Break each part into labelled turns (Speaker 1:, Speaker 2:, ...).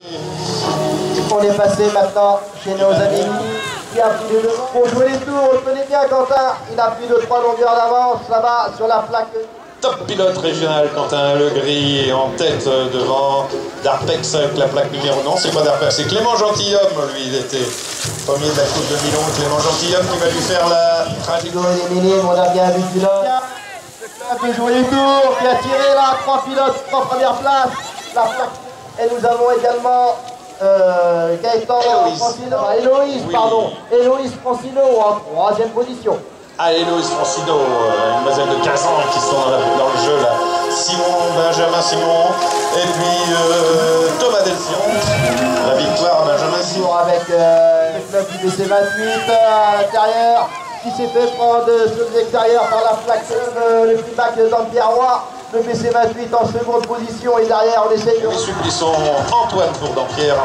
Speaker 1: On est passé maintenant chez nos amis qui a pris le pour jouer les tours. On le connaît bien, Quentin. Il a pris 2-3 longueurs d'avance là-bas sur la plaque.
Speaker 2: Top pilote régional, Quentin Legris en tête devant Darpex avec la plaque numéro... Non, c'est pas Darpex, c'est Clément Gentilhomme, lui, il était premier de la Coupe 2011. Clément Gentilhomme qui va lui faire la trajectoire.
Speaker 1: On a bien vu le pilote. Le club de jouer les tours qui a tiré là, 3 pilotes, 3 premières places. La plaque. Et nous avons également Gaëtan Francino, Héloïse,
Speaker 2: oui.
Speaker 1: Pardon, Héloïse Francino en 3e position.
Speaker 2: Ah, Héloïse Francino, une demoiselle de 15 ans qui sont dans le jeu là. Benjamin Simon, et puis Thomas Delcion. La victoire, Benjamin Simon.
Speaker 1: Avec le club du BC28 à l'intérieur, qui s'est fait prendre sur l'extérieur par la plaque, le feedback d'Ampierre Roy. Le BC28 en seconde position et derrière on essaye de...
Speaker 2: Les supplissons Antoine pour Dampierre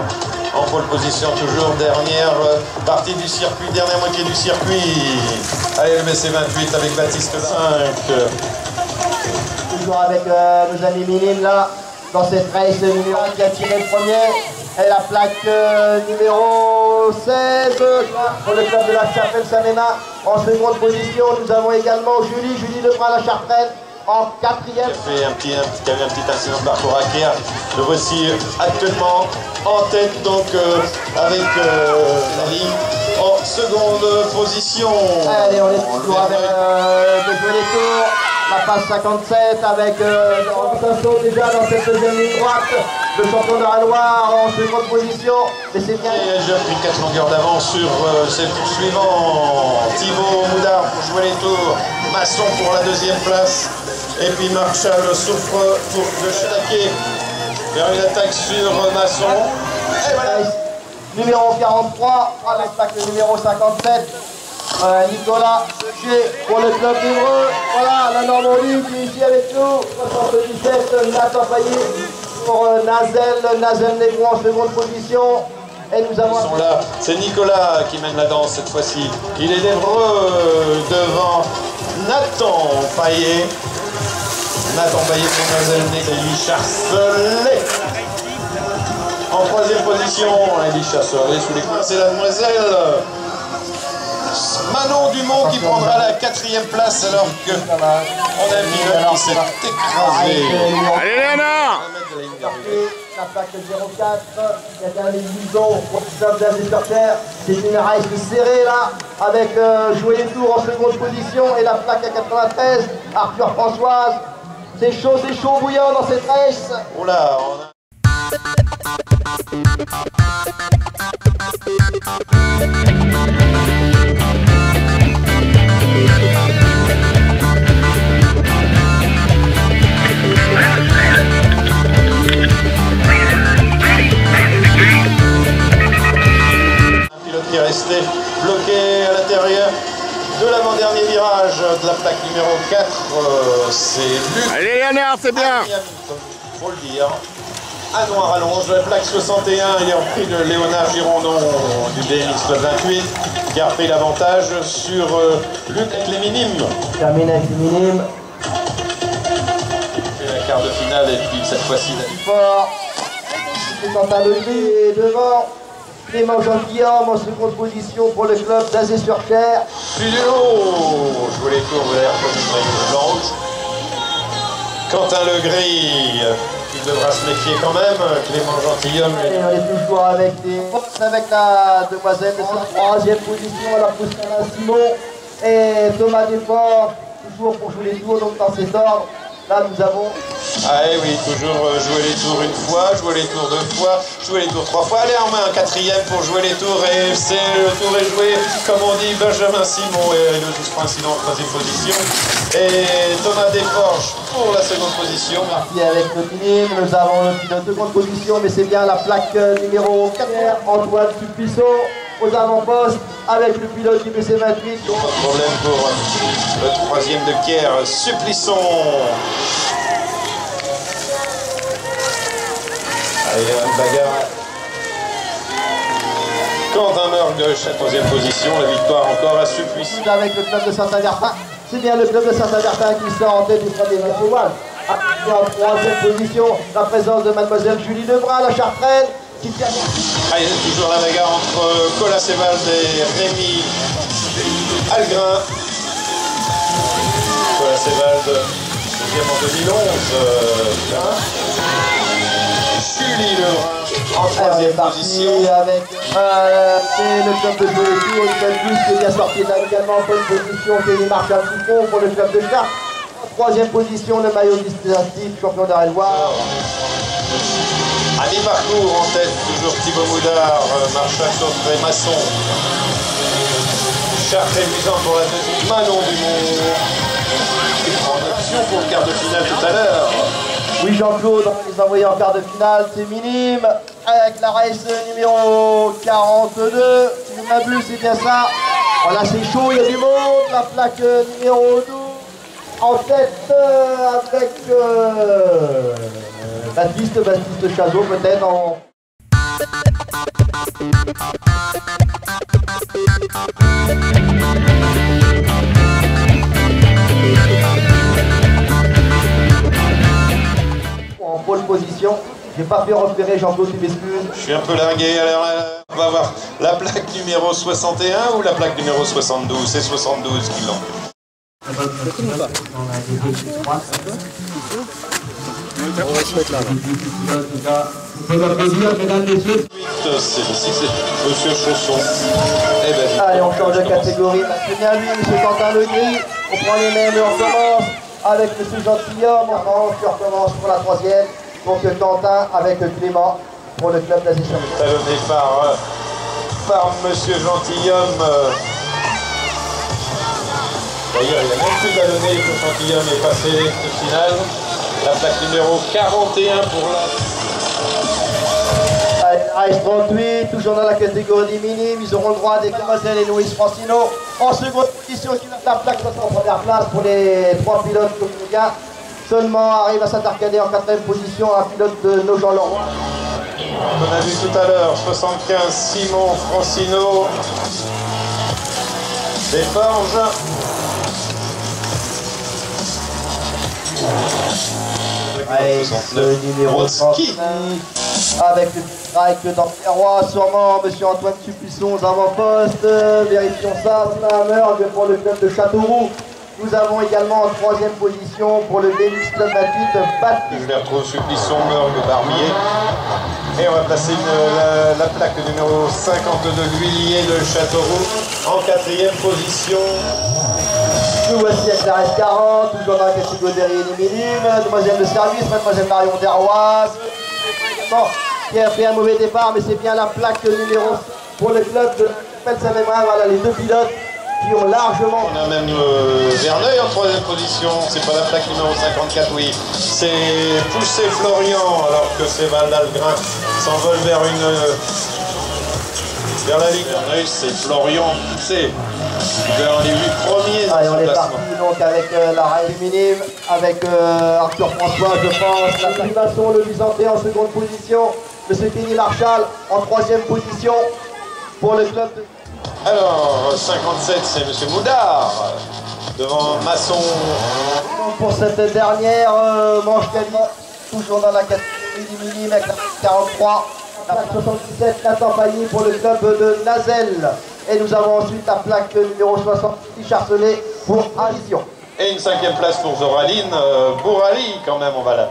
Speaker 2: en pole position toujours, dernière partie du circuit, dernière moitié du circuit. Allez, le BC28 avec Baptiste 5.
Speaker 1: Toujours avec nos amis minimes là, dans cette race numéro 1 qui a tiré le premier. Et la plaque numéro 16 pour le club de la Chapelle Saint-Ménin en seconde position. Nous avons également Julie Lebrun-la-Chartraine en 4e.
Speaker 2: Qui a eu un petit incident de parcours à Caire. Le voici actuellement en tête, donc avec la ligne en seconde position.
Speaker 1: Allez, on est toujours avec de jouer les tours. La passe 57 avec Sasso déjà dans cette deuxième ligne droite. Le champion de la Loire en seconde position. Et c'est bien.
Speaker 2: Et j'ai pris 4 longueurs d'avance sur ces poursuivants. Thibaut Moudard pour jouer les tours. Masson pour la 2e place. Et puis Marshall souffre pour le Chataquet. Vers une attaque sur Masson. Et voilà.
Speaker 1: Numéro 43 avec la numéro 57. Nicolas Suchet pour le club d'Evreux. Voilà la Normandie qui est ici avec nous. 77, Nathan Payet pour Nazel Negro en seconde position. Et nous avons...
Speaker 2: Ils sont là. C'est Nicolas qui mène la danse cette fois-ci. Il est d'Evreux devant Nathan Payet. Nathan Payet pour Nazel Negro et Elie Charcelet. En 3e position, Elie Charcelet sous les coups. C'est la demoiselle Manon Dumont qui prendra la 4e place alors que on a un pilote qui s'est écrasé.
Speaker 3: Allez Léonard!
Speaker 1: La plaque 04, il y a bien les Lisons pour Christophe David-Surterre. C'est une race serrée là, avec jouer les tours en seconde position et la plaque à 93, Arthur Françoise. C'est chaud bouillant dans cette race.
Speaker 2: Oh là, on a... Un pilote qui est resté bloqué à l'intérieur de l'avant-dernier virage de la plaque numéro 4, c'est Luc.
Speaker 3: Allez Léonard, c'est bien!
Speaker 2: Faut le dire. À Noir-Allonge, la plaque 61, il est repris de Léonard Girondon du BMX Club 28, qui a repris l'avantage sur Luc avec les minimes.
Speaker 1: Termine avec les minimes.
Speaker 2: Il fait la quart de finale et puis cette fois-ci...
Speaker 1: Fort. C'est Quentin Legris et devant. Clément Jean-Guillaume en seconde position pour le club d'Azé-sur-Cher.
Speaker 2: Plus du haut, jouer les cours de l'air comme une blanche. Quentin Legris, il devra se méfier quand même. Clément Gentilhomme.
Speaker 1: Et on est toujours avec la demoiselle de cette 3e position, la pousse Simon et Thomas Desfort, toujours pour jouer les tours, donc dans cet ordre. Là nous avons...
Speaker 2: Ah oui, toujours jouer les tours une fois, jouer les tours 2 fois, jouer les tours 3 fois. Allez, en main un 4e pour jouer les tours et le tour est joué, comme on dit, Benjamin Simon et le juge Francino en 3e position. Et Thomas Desforges pour la seconde position.
Speaker 1: Et avec le minime, nous avons le pilote de seconde position, mais c'est bien la plaque numéro 4, Antoine Suppisseau aux avant-postes avec le pilote du BC28.
Speaker 2: Pas de problème pour le 3e de Pierre, Supplisson. Allez, une bagarre. Quentin Meurgueche à 3e position, la victoire encore à Supplisson.
Speaker 1: Avec le club de Saint-Avertin, c'est bien le club de Saint-Avertin qui sort en tête du premier national. En 3e position, la présence de mademoiselle Julie Lebrun, la Chartraine.
Speaker 2: Allez, toujours la bagarre entre Colas Evald et Rémi Algrin. Colas Evald, deuxième en 2011. Julie Lebrun en troisième position.
Speaker 1: Avec le club de Jolétou, une fois de plus, qui est bien sorti là également en bonne position. Kenny Marshall Dupont pour le club de Chartres. En troisième position, le maillot dispositif, champion d'Arelois.
Speaker 2: À mi-parcours en tête, toujours Thibaut Moudard, Marshall Sautré, Masson. Chartres émusant pour la deuxième, Manon Dumont. En option pour le quart de finale tout à l'heure.
Speaker 1: Oui, Jean-Claude, on les a envoyés en quart de finale, c'est minime. Avec la race numéro 42. Si je m'abuse, c'est bien ça. Voilà, c'est chaud, il y a du monde. La plaque numéro 12. En tête avec Baptiste Chazot peut-être en... En pole position. J'ai pas fait repérer Jean-Claude, tu m'excuses.
Speaker 2: Je suis un peu largué, alors on va voir la plaque numéro 61 ou la plaque numéro 72. C'est 72 qui l'ont. C'est Monsieur Chausson.
Speaker 1: Allez, on change de catégorie. C'est bien lui, Monsieur Quentin Legris. On prend les mêmes et on commence avec Monsieur Gentilhomme. On recommence pour la troisième. Donc Quentin avec Clément pour le club d'Azéchon.
Speaker 2: Talonné par Monsieur Gentilhomme. D'ailleurs, il a même plus talonné que Gentilhomme est passé au final. La plaque numéro 41 pour la...
Speaker 1: Ice 38, toujours dans la catégorie minime. Ils auront le droit des Demoiselles et Louis Francino. En seconde position, la plaque en première place pour les trois pilotes communicants. Seulement arrive à s'intercaler en quatrième position un pilote de Nogent-Leroy.
Speaker 2: On a vu tout à l'heure 75 Simon Francino. Des Forges.
Speaker 1: Le numéro 39 avec le strike dans le roi, sûrement Monsieur Antoine Suplisson aux avant-postes. Vérifions ça, Slammerg pour le club de Châteauroux. Nous avons également en troisième position pour le BMX Club 28 Baptiste.
Speaker 2: Je les retrouve Suplisson, Meurgue, Barbier. Et on va placer la plaque numéro 52 de l'huilier de Châteauroux en quatrième position.
Speaker 1: Nous voici avec la RS40, toujours dans la catégorie minime. Demoiselle de service, Mademoiselle Marion Derroise. Qui a fait un mauvais départ, mais c'est bien la plaque numéro pour le club de Pelsamémrin. Voilà les deux pilotes qui ont largement...
Speaker 2: On a même Verneuil en troisième position. C'est pas la plaque numéro 54, oui. C'est Poussé Florian, alors que c'est Val-d'Algrin s'envole vers la ligne. Verneuil, c'est Florian Poussé. Vers les 8 premiers.
Speaker 1: Allez, on est parti donc avec la raille minime, avec Arthur François, je pense, la Masson, le Byzantin en seconde position, Monsieur Kenny Marshall en troisième position pour le club de...
Speaker 2: Alors, 57, c'est Monsieur Moudard, devant Masson.
Speaker 1: Pour cette dernière manche quali, toujours dans la catégorie minime avec la 43, la 77, Nathan Pailly pour le club de Nazelle. Et nous avons ensuite la plaque numéro 60, Charcelet pour Allision.
Speaker 2: Et une cinquième place pour Zoraline Bourali, quand même, on va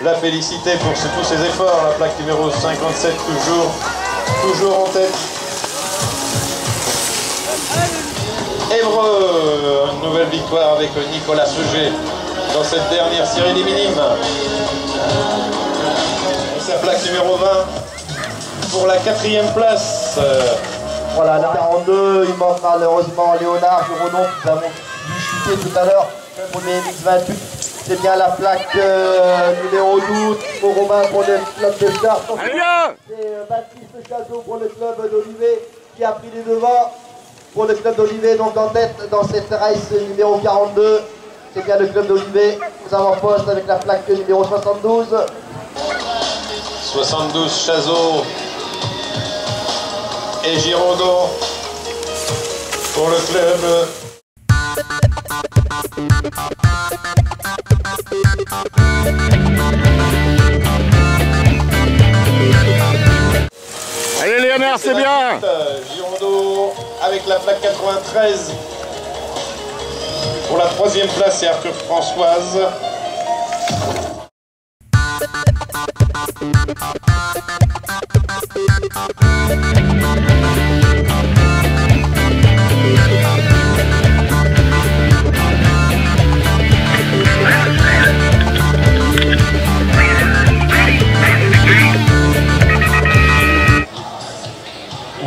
Speaker 2: la féliciter pour tous ses efforts. La plaque numéro 57, toujours en tête. Évreux, une nouvelle victoire avec Nicolas Seger dans cette dernière série des minimes. Sa plaque numéro 20 pour la quatrième place.
Speaker 1: Voilà, la 42, il manque malheureusement Léonard Giraudon, que nous avons vu chuter tout à l'heure pour les MX28. C'est bien la plaque numéro 12 pour Robin pour le club de Chartres. C'est Baptiste Chazot pour le club d'Olivet qui a pris les devants pour le club d'Olivet, donc en tête dans cette race numéro 42. C'est bien le club d'Olivet, nous avons en poste avec la plaque numéro 72.
Speaker 2: 72 Chazot et Giraudon pour le club.
Speaker 3: Léonard, c'est bien.
Speaker 2: Girondeau avec la plaque 93. Pour la 3e place, c'est Arthur Françoise.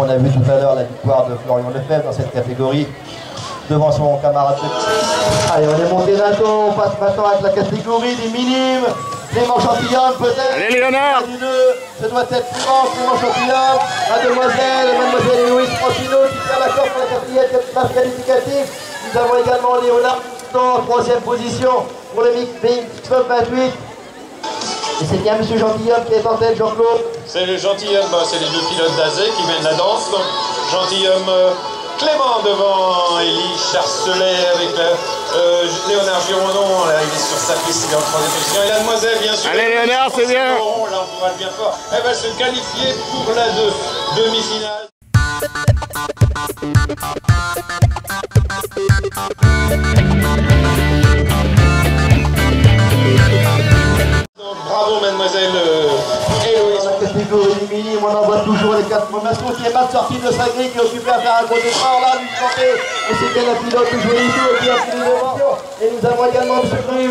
Speaker 1: On a vu tout à l'heure la victoire de Florian Lefebvre dans cette catégorie devant son camarade de... Allez, on est monté d'un ton, on passe maintenant avec la catégorie des minimes. Clément Champillon peut-être.
Speaker 3: Allez Léonard.
Speaker 1: Ce doit être Clément Champillon, mademoiselle Louise Francino qui tient l'accord pour la 4e place qualificative. Nous avons également Léonard en 3e position pour le Mix Club 28. Et c'est bien M. Gentilhomme qui est en tête, Jean-Claude.
Speaker 2: C'est le Gentilhomme, c'est les 2 pilotes d'Azé qui mènent la danse. Donc, Gentilhomme Clément devant Élie Charcelet avec Léonard Girondon. Là, il est sur sa piste, il est en 3e position. Et la demoiselle, bien sûr.
Speaker 3: Allez Léonard, c'est bien.
Speaker 2: Là, on pourra le bien fort. Elle va se qualifier pour la demi-finale. Donc, bravo mademoiselle Héloïse.
Speaker 1: Dans la catégorie du minime, on envoie toujours les 4 formations qui est mal sorti de sa grille, qui est occupé à faire un gros effort là, lui santé. Et c'est bien la pilote de Jouer les Tours qui a pris les devants. Et nous avons également M.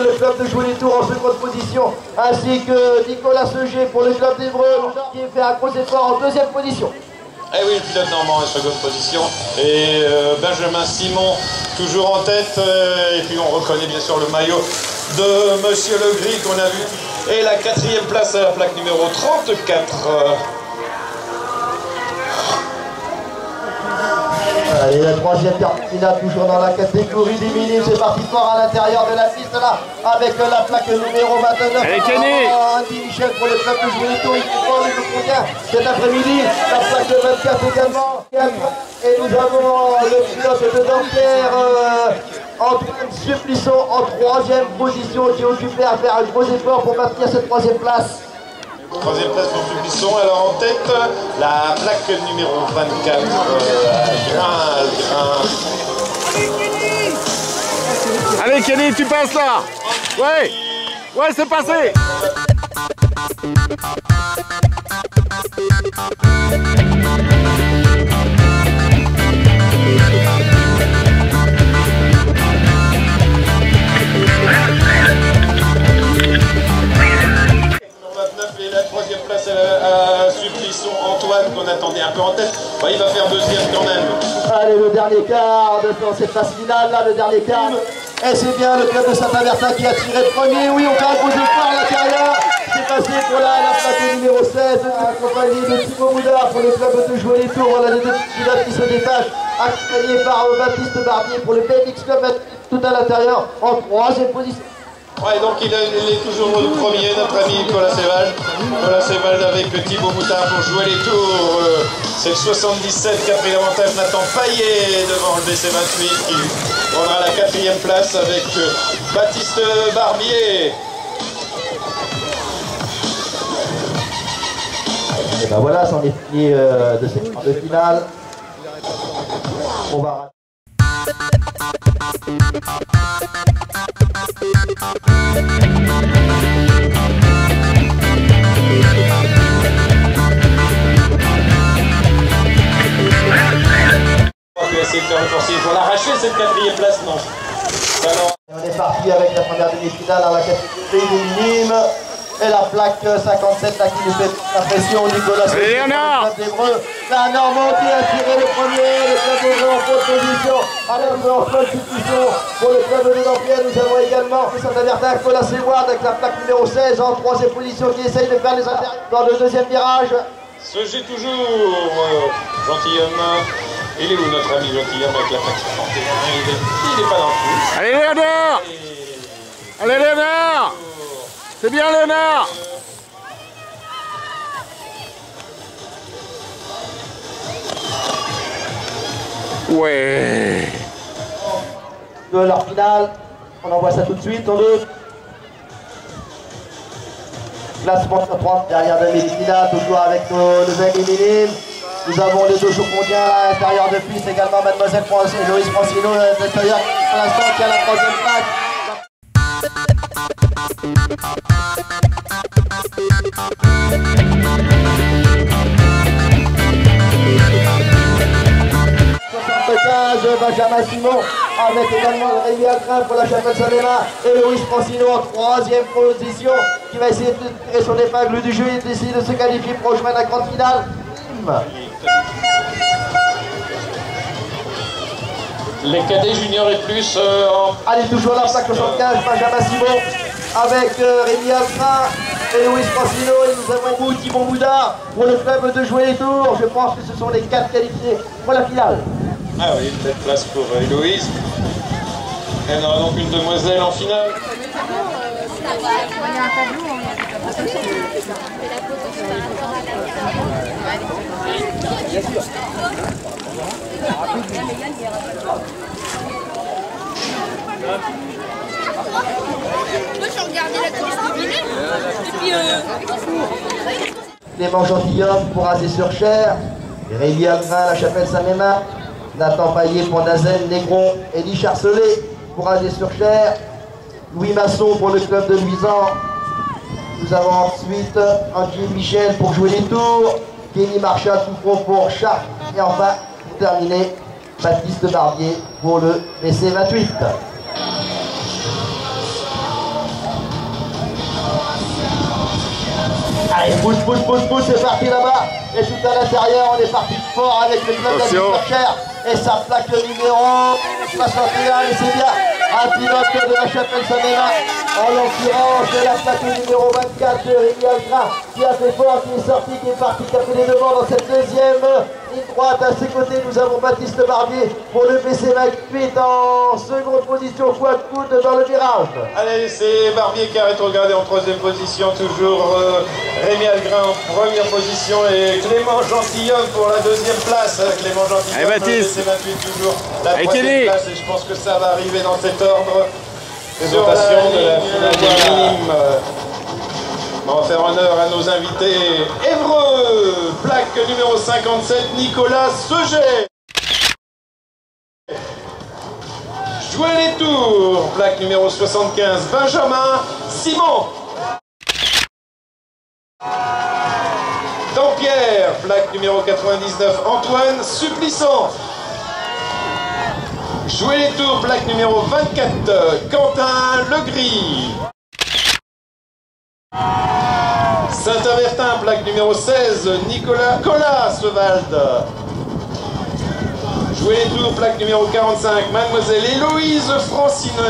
Speaker 1: le club de Jouer les Tours en 2e position, ainsi que Nicolas Seger pour le club d'Évreux, qui fait un gros effort en 2e position.
Speaker 2: Eh oui, le pilote normand en 2e position. Et Benjamin Simon toujours en tête. Et puis on reconnaît bien sûr le maillot de Monsieur Legris qu'on a vu. Et la 4e place à la plaque numéro 34.
Speaker 1: Allez, la 3e finale toujours dans la catégorie des minimes. C'est parti fort à l'intérieur de la piste là, avec la plaque numéro 29.
Speaker 3: Allez, Kenny.
Speaker 1: Andy Michel pour le club de Jouer les Tours. Il comprend le convient cet après-midi. La plaque de 24 également. Et nous avons le pilote de Dampierre, Antoine Supplisson en 3e position, qui est occupé à faire un gros effort pour maintenir cette 3e place.
Speaker 2: 3e place pour Supplisson. Alors en tête, la plaque numéro 24.
Speaker 3: Allez Kenny, tu passes là. Ouais. Ouais, c'est passé.
Speaker 2: Et la 3e place à Supplisson, Antoine, qu'on attendait un peu en tête. Bah, il va faire 2e quand même.
Speaker 1: Allez, le dernier quart dans cette phase finale, là, le dernier quart. Et c'est bien le club de Saint-Avertin qui a tiré le premier. Oui, on fait un gros effort à l'intérieur. C'est passé pour la plaque numéro 16, accompagné de Thibaut Moudard pour le club de Jouer les Tours. Voilà les 2 pilotes qui se détachent, accompagnés par Baptiste Barbier pour le BMX Club, tout à l'intérieur, en 3e position.
Speaker 2: Ouais, donc il est toujours le premier, notre ami Nicolas Séval. Nicolas Séval avec Thibaut Moutard pour Jouer les Tours. C'est le 77 qui a pris l'avantage. Nathan Paillet devant le BC28 qui prendra la 4e place avec Baptiste Barbier.
Speaker 1: Et ben voilà, c'en est fini de cette phase de finale. On va...
Speaker 2: On va essayer de faire le forcier pour l'arracher cette 4e place, non. Alors...
Speaker 1: On est parti avec la première demi-finale dans la catégorie des minimes. Et la plaque 57 là qui nous fait la pression, Nicolas
Speaker 3: Léonard.
Speaker 1: La Normandie a tiré le premier, le club d'Évreux en bonne position. Alors en bonne position pour le club de Dampierre. Nous avons également Saint-Avertin, Nicolas Sévoire avec la plaque numéro 16 en 3e position qui essaye de faire les intérieurs dans le 2e virage.
Speaker 2: Ce jet toujours Gentilhomme. Il est où notre ami Gentilhomme avec la plaque 61? Il n'est pas dans le coup.
Speaker 3: Allez Léonard. Allez Léonard. C'est bien Léonard. Ouais.
Speaker 1: De leur finale, on envoie ça tout de suite, on veut. Classement 30 derrière la demi-finale, toujours avec nos nouvelles minimes. Nous avons les deux Chaucondiens à l'intérieur de piste, également Mademoiselle Loïs Francino de l'intérieur, pour l'instant qui a la troisième place. Benjamin Simon avec également Rémi Alcrin pour la Chapelle Saint-Léma et Loïs Francino en troisième position qui va essayer de tirer son épingle du jeu et d'essayer de se qualifier pour rejoindre la grande finale.
Speaker 2: Les cadets juniors et plus
Speaker 1: Allez, toujours la plaque 75, Benjamin Simon avec Rémi Alcrin et Loïs Francino, et nous avons Thibaut Moudard pour le club de Jouer les Tours. Je pense que ce sont les 4 qualifiés pour la finale.
Speaker 2: Ah oui, une belle place pour Héloïse. Elle aura donc une demoiselle en finale.
Speaker 4: Moi j'ai regardé la course de Billy. Et puis
Speaker 1: Clément Gentilhomme pour Azé-sur-Cher, Rémi Alcrin, la Chapelle Saint-Mémin, Nathan Paillet pour Nazen, Négron, Elie Charcelet pour Azé-sur-Cher, Louis Masson pour le club de Luisan. Nous avons ensuite Angie Michel pour Jouer les Tours, Kenny Marchal Toufron pour Chartres, et enfin, pour terminer, Baptiste Barbier pour le BC28. Allez, pousse, c'est parti là-bas. Et tout à l'intérieur, on est parti fort avec le club d'Azé-sur-Cher. Et ça plaque le numéro 61, et c'est bien un pilote de la Chapelle Saint-Mémin. En l'occurrence, la plaque numéro 24 de Rémi Alcrin qui a fait fort, qui est sorti, qui est parti, qui a fait les devants dans cette deuxième ligne droite. À ses côtés, nous avons Baptiste Barbier pour le BC28 en seconde position, fois de coude dans le virage.
Speaker 2: Allez, c'est Barbier qui a rétrogradé en troisième position, toujours Rémi Alcrin en première position et Clément Gentilhomme pour la deuxième place. Clément Gentilhomme,
Speaker 3: allez, Baptiste.
Speaker 2: BC28 toujours la
Speaker 3: Allez,
Speaker 2: troisième
Speaker 3: Kelly.
Speaker 2: place et je pense que ça va arriver dans cet ordre. Présentation de la finale des minimes. On va faire honneur à nos invités. Évreux, plaque numéro 57, Nicolas Seget. Jouer les Tours, plaque numéro 75, Benjamin Simon. Dampierre, plaque numéro 99, Antoine Supplissant. Jouer les Tours, plaque numéro 24, Quentin Legris. Saint-Avertin, plaque numéro 16, Nicolas Collas-Wald. Jouer les Tours, plaque numéro 45, Mademoiselle Héloïse Francino.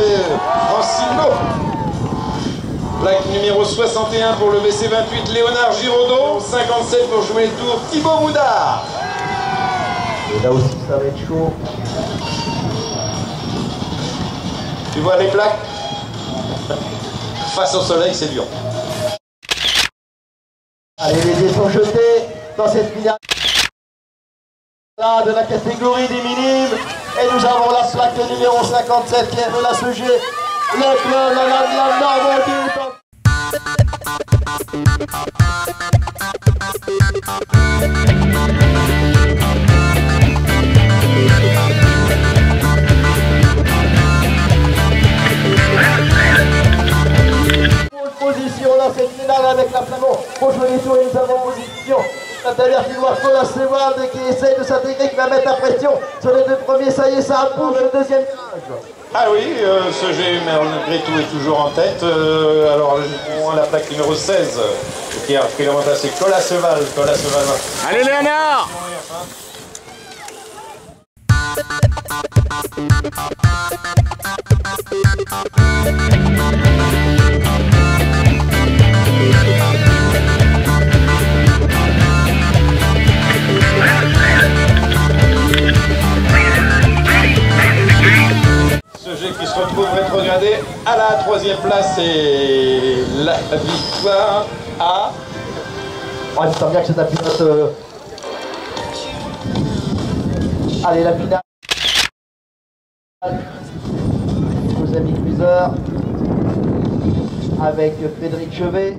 Speaker 2: Plaque numéro 61 pour le BC28, Léonard Giraudot. 57 pour Jouer les Tours, Thibaut Moudard.
Speaker 1: Et là aussi, ça va être chaud.
Speaker 2: Tu vois les plaques? Face au soleil, c'est dur.
Speaker 1: Allez, les dés sont jetés dans cette finale de la catégorie des minimes. Et nous avons la plaque numéro 57 qui est de la SEG. Le club de la Normandie. Position dans cette finale avec la Flamand. Pour Jouer les Tours, et nous avons en position Nathalie Fillois, Collas-Wald qui essaye de s'intégrer, qui va mettre la pression sur les deux premiers. Ça y est, ça bouge le deuxième virage.
Speaker 2: Ah oui, ce G, malgré tout, est toujours en tête. Alors, la plaque numéro 16 qui a pris l'avantage, c'est Collas-Wald.
Speaker 3: Allez, Léonard.
Speaker 2: Ce G qui se retrouve rétrogradé à la troisième place et la victoire à...
Speaker 1: Oh, il semble bien que c'est un pilote. Allez, la finale. Nos amis cuiseurs avec Frédéric Chevet.